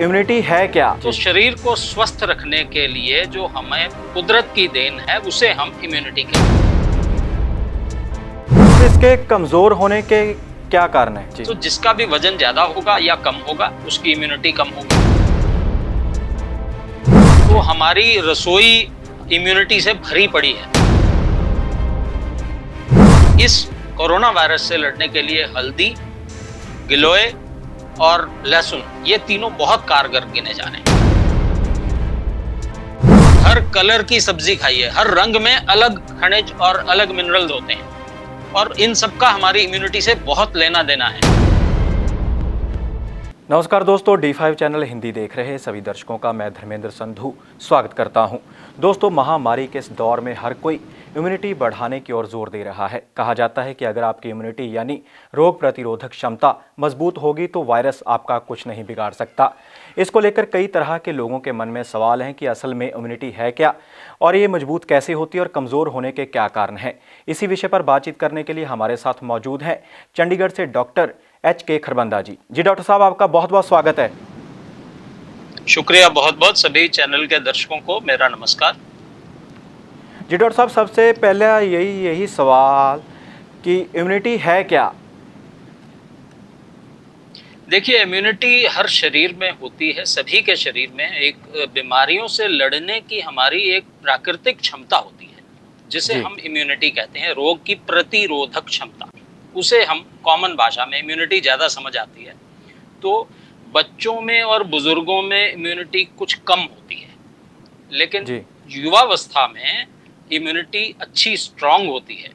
Immunity है क्या? तो शरीर को स्वस्थ रखने के लिए जो हमें कुदरत की देन है उसे हम इम्यूनिटी कहते हैं। तो इसके कमजोर होने के क्या कारण है जी? तो जिसका भी वजन ज्यादा होगा या कम होगा उसकी इम्यूनिटी कम होगी। तो हमारी रसोई इम्यूनिटी से भरी पड़ी है। इस कोरोना वायरस से लड़ने के लिए हल्दी, गिलोय और लहसुन ये तीनों बहुत कारगर गिने जाने। हर कलर की सब्जी खाइए, हर रंग में अलग खनिज और अलग मिनरल्स होते हैं और इन सब का हमारी इम्यूनिटी से बहुत लेना देना है। नमस्कार दोस्तों, D5 चैनल हिंदी देख रहे सभी दर्शकों का मैं धर्मेंद्र संधू स्वागत करता हूं। दोस्तों, महामारी के इस दौर में हर कोई इम्यूनिटी बढ़ाने की ओर जोर दे रहा है। कहा जाता है कि अगर आपकी इम्यूनिटी यानी रोग प्रतिरोधक क्षमता मजबूत होगी तो वायरस आपका कुछ नहीं बिगाड़ सकता। इसको लेकर कई तरह के लोगों के मन में सवाल हैं कि असल में इम्यूनिटी है क्या और ये मजबूत कैसे होती है और कमज़ोर होने के क्या कारण हैं। इसी विषय पर बातचीत करने के लिए हमारे साथ मौजूद हैं चंडीगढ़ से डॉक्टर HK खरबंदा जी। डॉक्टर साहब, आपका बहुत बहुत स्वागत है। शुक्रिया बहुत बहुत। सभी चैनल के दर्शकों को मेरा नमस्कार। जी डॉक्टर साहब, सबसे पहले यही सवाल कि इम्यूनिटी है क्या? देखिए, इम्यूनिटी हर शरीर में होती है, सभी के शरीर में एक बीमारियों से लड़ने की हमारी एक प्राकृतिक क्षमता होती है जिसे हम इम्यूनिटी कहते हैं। रोग की प्रतिरोधक क्षमता, उसे हम कॉमन भाषा में इम्यूनिटी ज़्यादा समझ आती है। तो बच्चों में और बुजुर्गों में इम्यूनिटी कुछ कम होती है, लेकिन युवावस्था में इम्यूनिटी अच्छी स्ट्रांग होती है।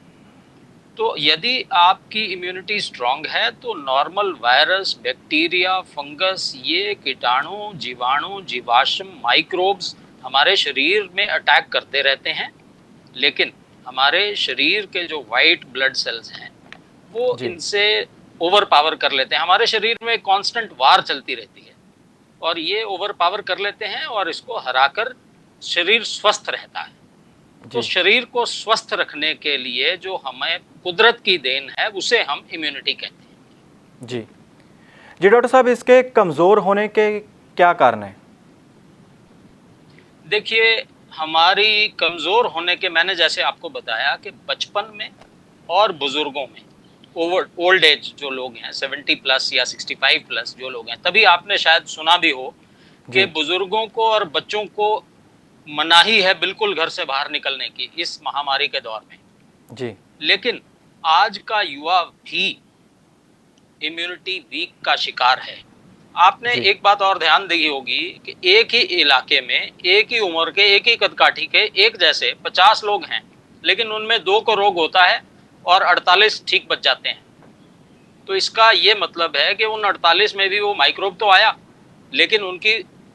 तो यदि आपकी इम्यूनिटी स्ट्रांग है तो नॉर्मल वायरस, बैक्टीरिया, फंगस, ये कीटाणु, जीवाणु, जीवाश्म, माइक्रोब्स हमारे शरीर में अटैक करते रहते हैं, लेकिन हमारे शरीर के जो वाइट ब्लड सेल्स हैं वो इनसे ओवर पावर कर लेते हैं। हमारे शरीर में कांस्टेंट वार चलती रहती है और ये ओवर पावर कर लेते हैं और इसको हराकर शरीर स्वस्थ रहता है। तो शरीर को स्वस्थ रखने के लिए जो हमें कुदरत की देन है उसे हम इम्यूनिटी कहते हैं। जी डॉक्टर साहब, इसके कमजोर होने के क्या कारण है? देखिए, हमारी कमजोर होने के मैंने जैसे आपको बताया कि बचपन में और बुजुर्गों में, ओल्ड एज जो लोग हैं 70 प्लस या 65 प्लस जो लोग हैं, तभी आपने शायद सुना भी हो कि बुजुर्गों को और बच्चों को मनाही है बिल्कुल घर से बाहर निकलने की इस महामारी के दौर में जी। लेकिन आज का युवा भी इम्यूनिटी वीक का शिकार है। आपने एक बात और ध्यान दी होगी कि एक ही इलाके में एक ही उम्र के, एक ही कदकाठी के, एक जैसे 50 लोग हैं, लेकिन उनमें 2 को रोग होता है और 48 ठीक बच जाते हैं। तो इसका ये मतलब है कि उन 48 में भी वो माइक्रोब तो आया, लेकिन उनकी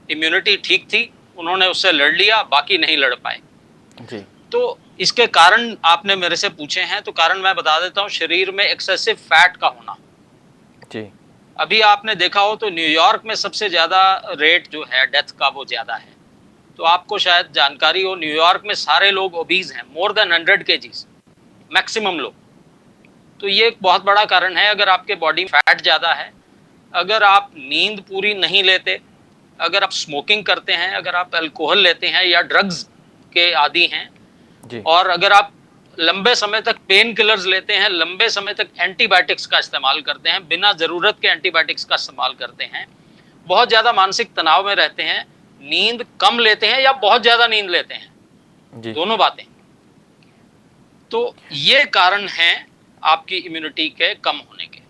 इम्यूनिटी ठीक थी, उन्होंने उससे लड़ लिया, बाकी नहीं लड़ पाए जी। तो इसके कारण आपने मेरे से पूछे हैं, तो कारण मैं बता देता हूँ। शरीर में एक्सेसिव फैट का होना जी। अभी आपने देखा हो तो न्यूयॉर्क में सबसे ज्यादा रेट जो है डेथ का वो ज्यादा है। तो आपको शायद जानकारी हो, न्यूयॉर्क में सारे लोग ओबीज हैं, मोर देन 100 kgs मैक्सिमम लोग। तो ये एक बहुत बड़ा कारण है। अगर आपके बॉडी फैट ज्यादा है, अगर आप नींद पूरी नहीं लेते, अगर आप स्मोकिंग करते हैं, अगर आप अल्कोहल लेते हैं या ड्रग्स के आदी हैं जी। और अगर आप लंबे समय तक पेन किलर्स लेते हैं, लंबे समय तक एंटीबायोटिक्स का इस्तेमाल करते हैं, बिना जरूरत के एंटीबायोटिक्स का इस्तेमाल करते हैं, बहुत ज्यादा मानसिक तनाव में रहते हैं, नींद कम लेते हैं या बहुत ज्यादा नींद लेते हैं जी। दोनों बातें, तो ये कारण हैं आपकी इम्यूनिटी के कम होने के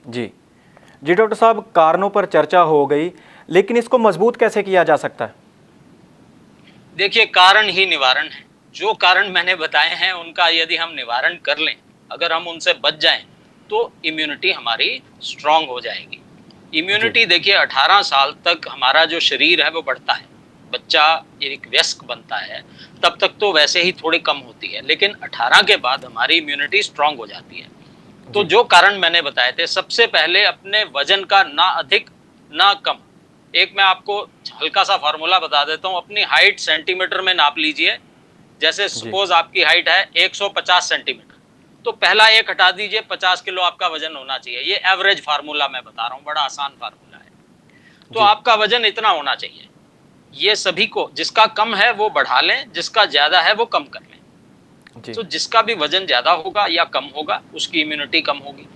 जी डॉक्टर साहब, कारणों पर चर्चा हो गई, लेकिन इसको मजबूत कैसे किया जा सकता है? देखिए, कारण ही निवारण है। जो कारण मैंने बताए हैं उनका यदि हम निवारण कर लें, अगर हम उनसे बच जाएं, तो इम्यूनिटी हमारी स्ट्रांग हो जाएगी। इम्यूनिटी देखिए, 18 साल तक हमारा जो शरीर है वो बढ़ता है, बच्चा एक वयस्क बनता है, तब तक तो वैसे ही थोड़ी कम होती है, लेकिन 18 के बाद हमारी इम्यूनिटी स्ट्रांग हो जाती है। तो जो कारण मैंने बताए थे, सबसे पहले अपने वजन का ना अधिक ना कम। एक मैं आपको हल्का सा फॉर्मूला बता देता हूँ। अपनी हाइट सेंटीमीटर में नाप लीजिए। जैसे सपोज आपकी हाइट है 150 सेंटीमीटर, तो पहला 1 हटा दीजिए, 50 किलो आपका वजन होना चाहिए। ये एवरेज फार्मूला मैं बता रहा हूँ, बड़ा आसान फार्मूला है। तो आपका वजन इतना होना चाहिए। ये सभी को, जिसका कम है वो बढ़ा लें, जिसका ज्यादा है वो कम कर लें। जी तो जिसका भी वजन ज्यादा होगा या कम होगा उसकी इम्यूनिटी कम होगी।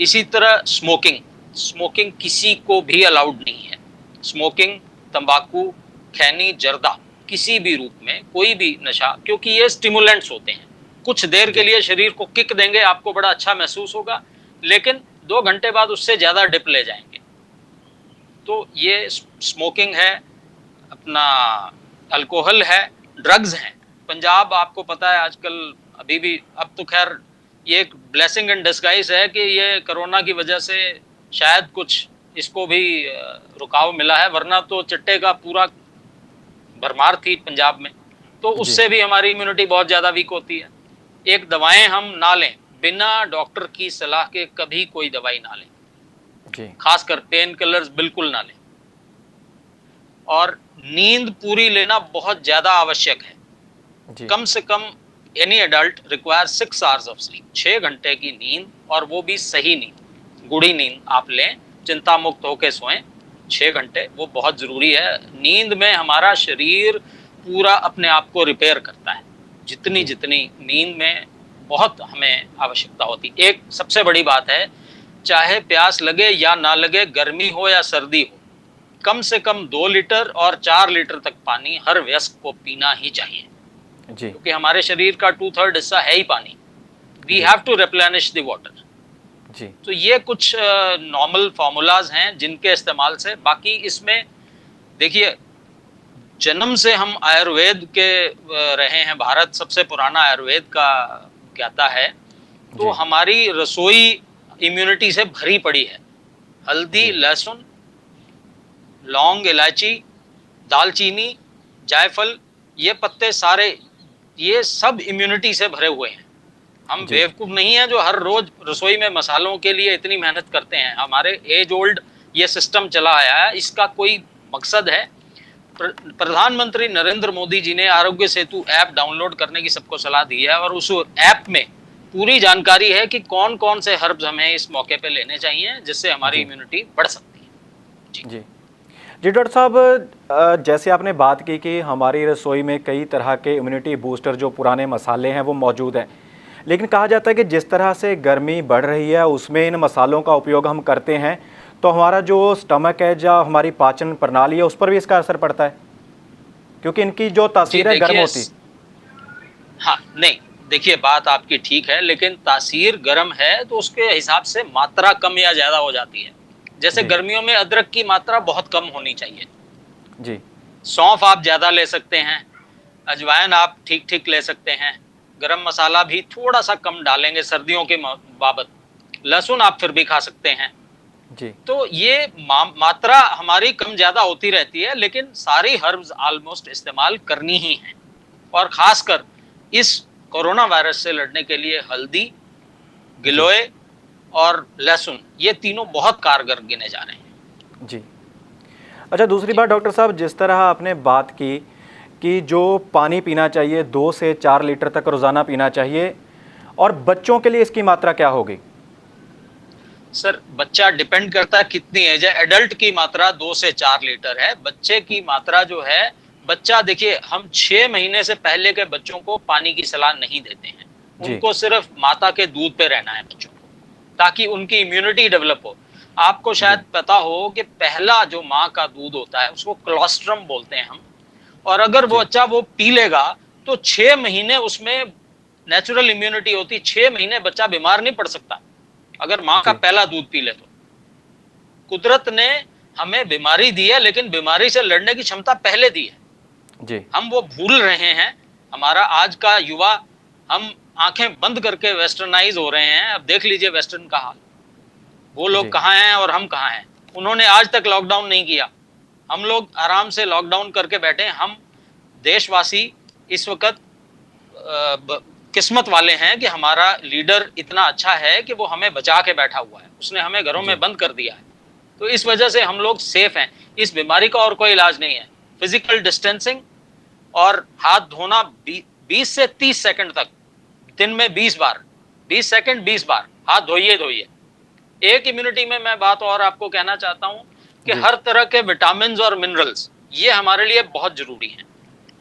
इसी तरह स्मोकिंग, स्मोकिंग किसी को भी अलाउड नहीं है। स्मोकिंग, तंबाकू, खैनी, जर्दा, किसी भी रूप में कोई भी नशा, क्योंकि ये स्टिमुलेंट्स होते हैं, कुछ देर के लिए शरीर को किक देंगे, आपको बड़ा अच्छा महसूस होगा, लेकिन 2 घंटे बाद उससे ज्यादा डिप ले जाएंगे। तो ये स्मोकिंग है, अपना अल्कोहल है, ड्रग्स हैं। पंजाब आपको पता है आजकल अभी भी, अब तो खैर ये एक ब्लेसिंग इन डिस्गाइज है कि ये कोरोना की वजह से शायद कुछ इसको भी रुकाव मिला है, वरना तो चिट्टे का पूरा भरमार थी पंजाब में। तो उससे भी हमारी इम्यूनिटी बहुत ज़्यादा वीक होती है। एक, दवाएं हम ना लें, बिना डॉक्टर की सलाह के कभी कोई दवाई ना लें जी खासकर पेन किलर्स बिल्कुल ना लें। और नींद पूरी लेना बहुत ज़्यादा आवश्यक है। जी कम से कम any adult require 6 hours of sleep, 6 घंटे की नींद, और वो भी सही नींद, गूढ़ी नींद आप लें, चिंता मुक्त होकर सोएं 6 घंटे, वो बहुत ज़रूरी है। नींद में हमारा शरीर पूरा अपने आप को रिपेयर करता है, जितनी नींद में बहुत हमें आवश्यकता होती। एक सबसे बड़ी बात है, चाहे प्यास लगे या ना लगे, गर्मी हो या सर्दी हो, कम से कम 2 लीटर और 4 लीटर तक पानी हर वयस्क को पीना ही चाहिए, जी क्योंकि हमारे शरीर का 2/3 हिस्सा है ही पानी। We have to replenish the water. जी तो ये कुछ नॉर्मल फार्मूलाज हैं जिनके इस्तेमाल से, बाकी इसमें देखिए, जन्म से हम आयुर्वेद के रहे हैं, भारत सबसे पुराना आयुर्वेद का ज्ञाता है, तो हमारी रसोई इम्यूनिटी से भरी पड़ी है। हल्दी, लहसुन, लौंग, इलायची, दालचीनी, जायफल, ये पत्ते सारे, ये सब इम्यूनिटी से भरे हुए हैं। हम बेवकूफ नहीं हैं जो हर रोज रसोई में मसालों के लिए इतनी मेहनत करते हैं। हमारे एज ओल्ड ये सिस्टम चला आया है, इसका कोई मकसद है। प्रधानमंत्री नरेंद्र मोदी जी ने आरोग्य सेतु ऐप डाउनलोड करने की सबको सलाह दी है, और उस ऐप में पूरी जानकारी है कि कौन कौन से हर्ब्स हमें इस मौके पे लेने चाहिए, जिससे हमारी इम्यूनिटी बढ़ सकती है। जी जी डॉक्टर साहब, जैसे आपने बात की कि हमारी रसोई में कई तरह के इम्यूनिटी बूस्टर जो पुराने मसाले हैं वो मौजूद हैं, लेकिन कहा जाता है कि जिस तरह से गर्मी बढ़ रही है उसमें इन मसालों का उपयोग हम करते हैं तो हमारा जो स्टमक है या हमारी पाचन प्रणाली है उस पर भी इसका असर पड़ता है, क्योंकि इनकी जो तासीर है गर्म होती। हाँ, नहीं, देखिए बात आपकी ठीक है, लेकिन तासीर गर्म है तो उसके हिसाब से मात्रा कम या ज्यादा हो जाती है। जैसे गर्मियों में अदरक की मात्रा बहुत कम होनी चाहिए जी, सौंफ आप ज्यादा ले सकते हैं, अजवाइन आप ठीक ठीक ले सकते हैं, गरम मसाला भी थोड़ा सा कम डालेंगे सर्दियों के बाबत, लहसुन आप फिर भी खा सकते हैं जी तो ये मात्रा हमारी कम ज्यादा होती रहती है, लेकिन सारी हर्ब्स ऑलमोस्ट इस्तेमाल करनी ही है। और खासकर इस कोरोना वायरस से लड़ने के लिए हल्दी, गिलोय और लहसुन, ये तीनों बहुत कारगर गिने जा रहे हैं। जी। अच्छा, दूसरी बात डॉक्टर साहब, जिस तरह आपने बात की कि जो पानी पीना चाहिए 2 से 4 लीटर तक रोज़ाना पीना चाहिए, और बच्चों के लिए इसकी मात्रा क्या होगी? सर, बच्चा डिपेंड करता है कितनी एज है। एडल्ट की मात्रा 2 से 4 लीटर है। बच्चे की मात्रा जो है, बच्चा देखिए, हम 6 महीने से पहले के बच्चों को पानी की सलाह नहीं देते हैं। उनको सिर्फ माता के दूध पे रहना है बच्चों को, ताकि उनकी इम्यूनिटी डेवलप हो। आपको शायद पता हो कि पहला जो माँ का दूध होता है उसको क्लोस्ट्रम बोलते हैं हम, और अगर वो बच्चा वो पी लेगा तो 6 महीने उसमें नेचुरल इम्यूनिटी होती। 6 महीने बच्चा बीमार नहीं पड़ सकता अगर माँ का पहला दूध पी ले तो। कुदरत ने हमें बीमारी दी है, लेकिन बीमारी से लड़ने की क्षमता पहले दी है जी। हम वो भूल रहे हैं। हमारा आज का युवा, हम आंखें बंद करके वेस्टर्नाइज हो रहे हैं। अब देख लीजिए वेस्टर्न का हाल, वो लोग कहाँ हैं और हम कहाँ हैं। उन्होंने आज तक लॉकडाउन नहीं किया, हम लोग आराम से लॉकडाउन करके बैठे हैं। हम देशवासी इस वक्त किस्मत वाले हैं कि हमारा लीडर इतना अच्छा है कि वो हमें बचा के बैठा हुआ है, उसने हमें घरों में बंद कर दिया है, तो इस वजह से हम लोग सेफ हैं। इस बीमारी का और कोई इलाज नहीं है। फिजिकल डिस्टेंसिंग और हाथ धोना 20 से 30 सेकंड तक, दिन में 20 बार, 20 सेकंड 20 बार हाथ धोइए। एक इम्यूनिटी में मैं बात और आपको कहना चाहता हूं, कि जी। हर तरह के विटामिन और मिनरल्स ये हमारे लिए बहुत जरूरी हैं।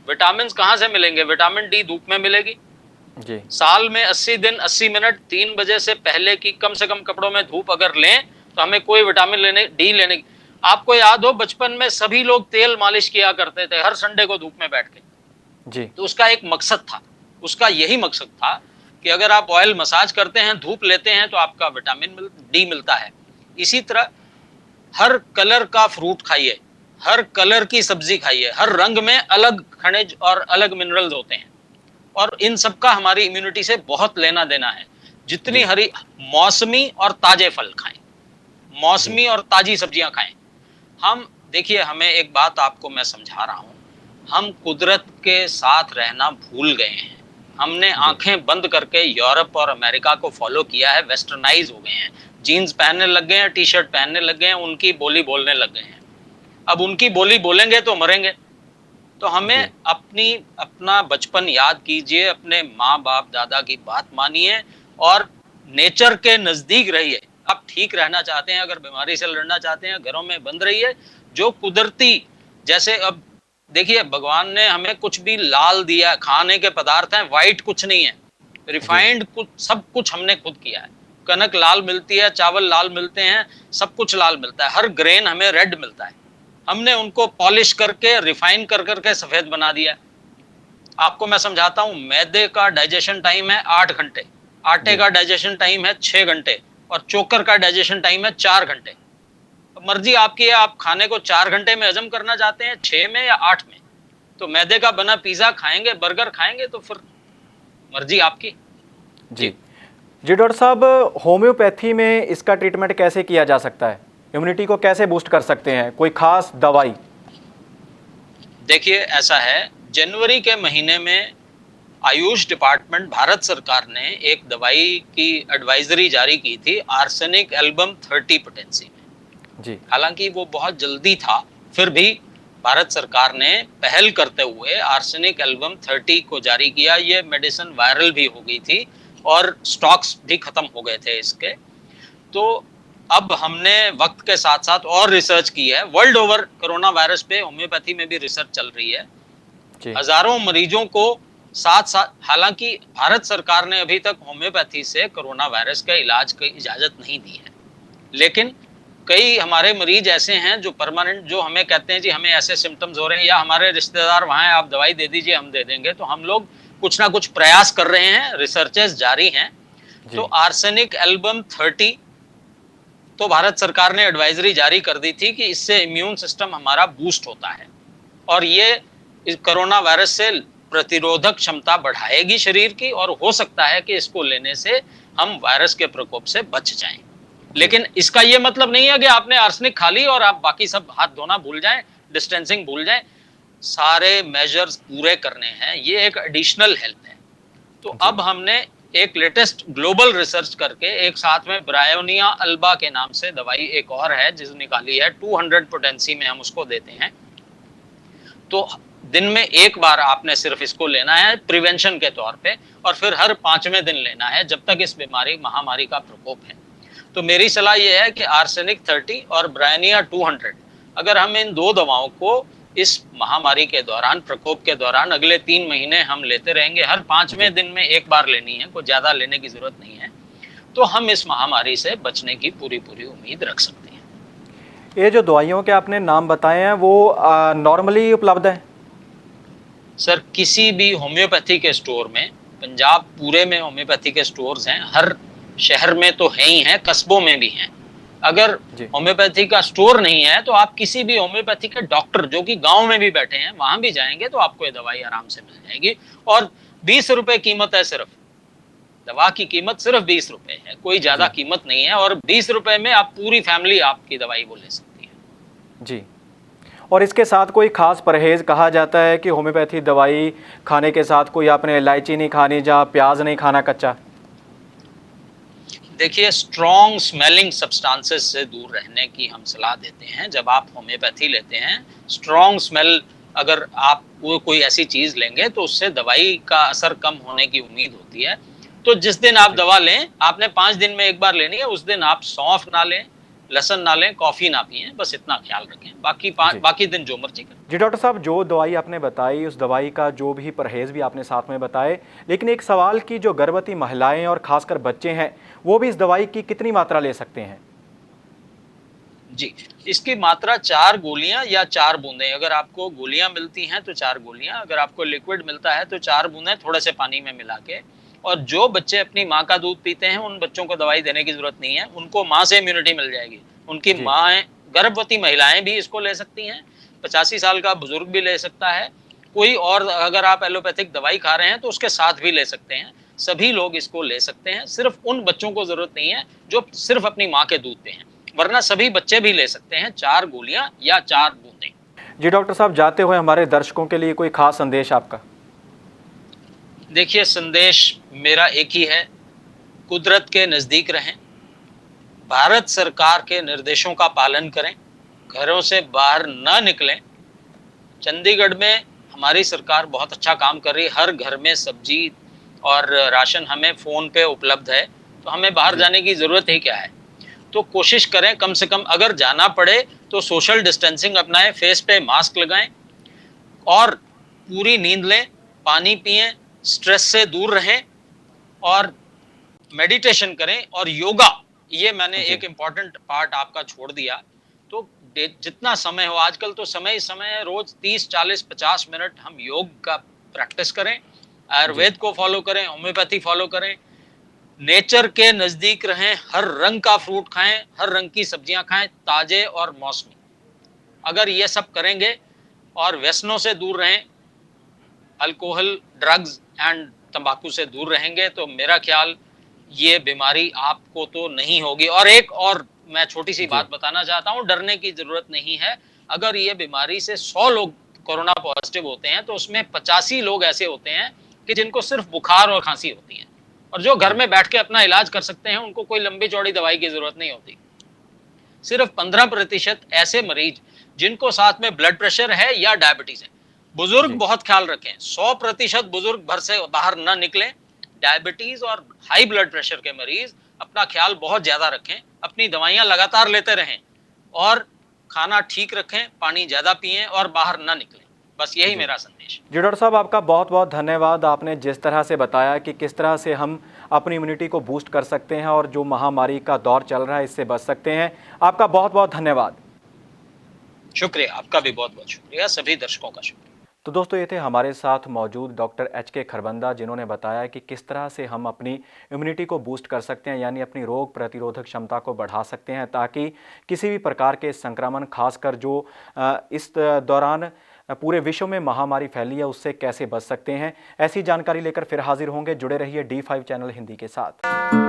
विटामिन कहाँ से मिलेंगे? विटामिन डी धूप में मिलेगी। जी। साल में 80 दिन 80 मिनट 3 बजे से पहले की कम से कम कपड़ों में धूप अगर लें तो हमें कोई विटामिन डी लेने की। आपको याद हो बचपन में सभी लोग तेल मालिश किया करते थे हर संडे को धूप में बैठ के। जी। तो उसका एक मकसद था, उसका यही मकसद था कि अगर आप ऑयल मसाज करते हैं, धूप लेते हैं तो आपका विटामिन डी मिलता है। इसी तरह हर कलर का फ्रूट खाइए, हर कलर की सब्जी खाइए, हर रंग में अलग खनिज और अलग मिनरल्स होते हैं और इन सब का हमारी इम्यूनिटी से बहुत लेना देना है। जितनी जी। हरी मौसमी और ताजे फल खाएं, जी। मौसमी और ताजी सब्जियां खाएं। हम देखिए, हमें एक बात आपको मैं समझा रहा हूं, हम कुदरत के साथ रहना भूल गए हैं। हमने जी। आंखें बंद करके यूरोप और अमेरिका को फॉलो किया है, वेस्टर्नाइज हो गए हैं, जीन्स पहनने लग गए हैं, टी शर्ट पहनने लग गए हैं, उनकी बोली बोलने लग गए हैं। अब उनकी बोली बोलेंगे तो मरेंगे। तो हमें जी। अपना बचपन याद कीजिए, अपने माँ बाप दादा की बात मानिए और नेचर के नजदीक रहिए। आप ठीक रहना चाहते हैं, अगर बीमारी से लड़ना चाहते हैं, घरों में बंद रहिए। जो कुदरती, जैसे अब देखिए भगवान ने हमें कुछ भी लाल दिया, खाने के पदार्थ हैं व्हाइट, कुछ नहीं है जी। रिफाइंड, कुछ सब कुछ हमने खुद किया है। कनक लाल मिलती है, चावल लाल मिलते हैं, सब कुछ लाल मिलता है, हर ग्रेन हमें रेड मिलता है। हमने उनको पॉलिश करके रिफाइन कर करके सफेद बना दिया। आपको मैं समझाता हूं, मैदे का डाइजेशन टाइम है 8 घंटे, आटे जी। का डाइजेशन टाइम है 6 घंटे और चोकर का डाइजेशन टाइम है 4 घंटे। अब मर्जी आपकी है, आप खाने को 4 घंटे में हजम करना चाहते हैं, 6 में या 8 में। तो मैदे का बना पिज्जा खाएंगे, बर्गर खाएंगे, तो फिर मर्जी आपकी। जी। जी डॉक्टर साहब, होम्योपैथी में इसका ट्रीटमेंट कैसे किया जा सकता है? इम्यूनिटी को कैसे बूस्ट कर सकते हैं? कोई खास दवाई? देखिए ऐसा है, जनवरी के महीने में आयुष डिपार्टमेंट भारत सरकार ने एक दवाई की एडवाइजरी जारी की थी, आर्सेनिक एल्बम 30 पोटेंसी में। जी। हालांकि वो बहुत जल्दी था, फिर भी भारत सरकार ने पहल करते हुए आर्सेनिक एल्बम 30 को जारी किया। ये मेडिसिन वायरल भी हो गई थी और स्टॉक्स भी खत्म हो गए थे इसके। तो अब हमने वक्त के साथ साथ और रिसर्च की है, वर्ल्ड ओवर कोरोना वायरस पे होम्योपैथी में भी रिसर्च चल रही है। जी। हजारों मरीजों को साथ साथ, हालांकि भारत सरकार ने अभी तक होम्योपैथी से कोरोना वायरस के इलाज की इजाजत नहीं दी है, लेकिन कई हमारे मरीज ऐसे हैं जो परमानेंट, जो हमें कहते हैं जी हमें ऐसे सिम्टम्स हो रहे हैं या हमारे रिश्तेदार वहां हैं, आप दवाई दे दीजिए हम दे देंगे। तो हम लोग कुछ ना कुछ प्रयास कर रहे हैं, रिसर्चेस जारी हैं। तो जी। आर्सेनिक एल्बम 30 तो भारत सरकार ने एडवाइजरी जारी कर दी थी कि इससे इम्यून सिस्टम हमारा बूस्ट होता है और ये इस कोरोना वायरस से प्रतिरोधक क्षमता बढ़ाएगी शरीर की, और हो सकता है कि इसको लेने से हम वायरस के प्रकोप से बच जाएं। जी। लेकिन इसका ये मतलब नहीं है कि आपने आर्सेनिक खा ली और आप बाकी सब हाथ धोना भूल जाएं, डिस्टेंसिंग भूल जाएं। सारे मेजर्स पूरे करने हैं, ये एक एडिशनल हेल्प है। तो जी। अब हमने एक लेटेस्ट ग्लोबल रिसर्च करके एक साथ में ब्रायोनिया अल्बा के नाम से दवाई एक और है जिस निकाली है, 200 पोटेंसी में हम उसको देते हैं। तो दिन में एक बार आपने सिर्फ इसको लेना है प्रिवेंशन के तौर पे, और फिर हर 5वें दिन लेना है जब तक इस बीमारी महामारी का प्रकोप है। तो मेरी सलाह यह है कि आर्सेनिक 30 और ब्रायोनिया 200, अगर हम इन दो दवाओं को इस महामारी के दौरान, प्रकोप के दौरान अगले 3 महीने हम लेते रहेंगे, हर 5वें दिन में एक बार लेनी है, कोई ज्यादा लेने की जरूरत नहीं है, तो हम इस महामारी से बचने की पूरी पूरी उम्मीद रख सकते हैं। ये जो दवाइयों के आपने नाम बताए हैं वो नॉर्मली उपलब्ध हैं? सर किसी भी होम्योपैथी के स्टोर में, पंजाब पूरे में होम्योपैथी के स्टोर्स हैं, हर शहर में तो है ही हैं, कस्बों में भी हैं। अगर जी। होम्योपैथी का स्टोर नहीं है तो आप किसी भी होम्योपैथी के डॉक्टर जो कि गांव में भी बैठे हैं वहां भी जाएंगे तो आपको ये दवाई आराम से मिल जाएगी। और 20 रुपए कीमत है, सिर्फ दवा की कीमत सिर्फ 20 रुपए है, कोई ज्यादा जी। कीमत नहीं है। और 20 रुपए में आप पूरी फैमिली आपकी दवाई वो ले सकती है। जी। और इसके साथ कोई खास परहेज, कहा जाता है कि होम्योपैथी दवाई खाने के साथ कोई आपने इलायची नहीं खानी, जहाँ प्याज नहीं खाना कच्चा? देखिए, स्ट्रॉन्ग स्मेलिंग सब्सटेंसेस से दूर रहने की हम सलाह देते हैं जब आप होम्योपैथी लेते हैं। स्ट्रॉन्ग स्मेल, अगर आप वो कोई ऐसी चीज लेंगे तो उससे दवाई का असर कम होने की उम्मीद होती है। तो जिस दिन आप दवा लें, आपने 5 दिन में एक बार लेनी है, उस दिन आप सौंफ ना लें, लहसुन ना लें, कॉफ़ी ना पिएं, बस इतना ख्याल रखें। बाकी दिन जो मर्जी करें। जी डॉक्टर साहब, जो दवाई आपने बताई उस दवाई का जो भी परहेज़ भी आपने साथ में बताए, लेकिन एक सवाल कि जो गर्भवती महिलाएं और खासकर बच्चे हैं वो भी इस दवाई की कितनी मात्रा ले सकते हैं? जी, इसकी मात्रा 4 गोलियाँ या 4 बूँदें, अगर आपको गोलियाँ मिलती हैं तो 4 गोलियाँ, अगर आपको लिक्विड मिलता है तो 4 बूँदें थोड़े से पानी में मिला के। और जो बच्चे अपनी माँ का दूध पीते हैं, उन बच्चों को दवाई देने की ज़रूरत नहीं है, उनको माँ से इम्यूनिटी मिल जाएगी। उनकी जी। माँएँ, गर्भवती महिलाएँ भी इसको ले सकती हैं, 85 साल का बुज़ुर्ग भी ले सकता है, कोई और अगर आप एलोपैथिक दवाई खा रहे हैं तो उसके साथ भी ले सकते हैं। सभी लोग इसको ले सकते हैं, सिर्फ़ उन बच्चों को ज़रूरत नहीं है जो सिर्फ़ अपनी माँ के दूध पे हैं। वरना सभी बच्चे भी ले सकते हैं 4 गोलियाँ या 4 बूंदें। जी डॉक्टर साहब, जाते हुए हमारे दर्शकों के लिए कोई खास संदेश आपका? देखिए, संदेश मेरा एक ही है, कुदरत के नज़दीक रहें, भारत सरकार के निर्देशों का पालन करें, घरों से बाहर ना निकलें। चंडीगढ़ में हमारी सरकार बहुत अच्छा काम कर रही है, हर घर में सब्जी और राशन हमें फ़ोन पे उपलब्ध है, तो हमें बाहर जी। जाने की ज़रूरत ही क्या है? तो कोशिश करें कम से कम, अगर जाना पड़े तो सोशल डिस्टेंसिंग अपनाएं, फेस पे मास्क लगाएं और पूरी नींद लें, पानी पिएं, स्ट्रेस से दूर रहें और मेडिटेशन करें और योगा। ये मैंने जी। एक इम्पॉर्टेंट पार्ट आपका छोड़ दिया। तो जितना समय हो, आजकल तो समय ही समय है, रोज 30 40 50 मिनट हम योग का प्रैक्टिस करें, जी। आयुर्वेद को फॉलो करें, होम्योपैथी फॉलो करें, नेचर के नज़दीक रहें, हर रंग का फ्रूट खाएँ, हर रंग की सब्जियाँ खाएँ, ताज़े और मौसमी। अगर ये सब करेंगे और व्यसनों से दूर रहें, अल्कोहल, ड्रग्स एंड तंबाकू से दूर रहेंगे, तो मेरा ख्याल ये बीमारी आपको तो नहीं होगी। और एक और मैं छोटी-सी जी। बात बताना चाहता हूँ, डरने की ज़रूरत नहीं है। अगर ये बीमारी से 100 लोग कोरोना पॉज़िटिव होते हैं, तो उसमें 85 लोग ऐसे होते हैं कि जिनको सिर्फ़ बुखार और खाँसी होती है। और जो घर जी। में बैठ के अपना इलाज कर सकते हैं, उनको कोई लंबी-चौड़ी दवाई की ज़रूरत नहीं होती। सिर्फ 15% ऐसे मरीज जिनको साथ में ब्लड प्रेशर है या डायबिटीज है। बुजुर्ग जी। बहुत ख्याल रखें, 100% बुजुर्ग घर से बाहर ना निकलें। डायबिटीज और हाई ब्लड प्रेशर के मरीज अपना ख्याल बहुत ज्यादा रखें, अपनी दवाइयां लगातार लेते रहें और खाना ठीक रखें, पानी ज्यादा पिएं और बाहर ना निकलें। बस यही जी। मेरा संदेश है। जी डॉक्टर साहब, आपका बहुत बहुत धन्यवाद। आपने जिस तरह से बताया कि किस तरह से हम अपनी इम्यूनिटी को बूस्ट कर सकते हैं और जो महामारी का दौर चल रहा है इससे बच सकते हैं, आपका बहुत बहुत धन्यवाद। शुक्रिया, आपका भी बहुत बहुत शुक्रिया, सभी दर्शकों का शुक्रिया। तो दोस्तों, ये थे हमारे साथ मौजूद डॉक्टर HK खरबंदा, जिन्होंने बताया कि किस तरह से हम अपनी इम्यूनिटी को बूस्ट कर सकते हैं, यानी अपनी रोग प्रतिरोधक क्षमता को बढ़ा सकते हैं, ताकि किसी भी प्रकार के संक्रमण, खासकर जो इस दौरान पूरे विश्व में महामारी फैली है, उससे कैसे बच सकते हैं। ऐसी जानकारी लेकर फिर हाजिर होंगे। जुड़े रहिए D5 चैनल हिंदी के साथ।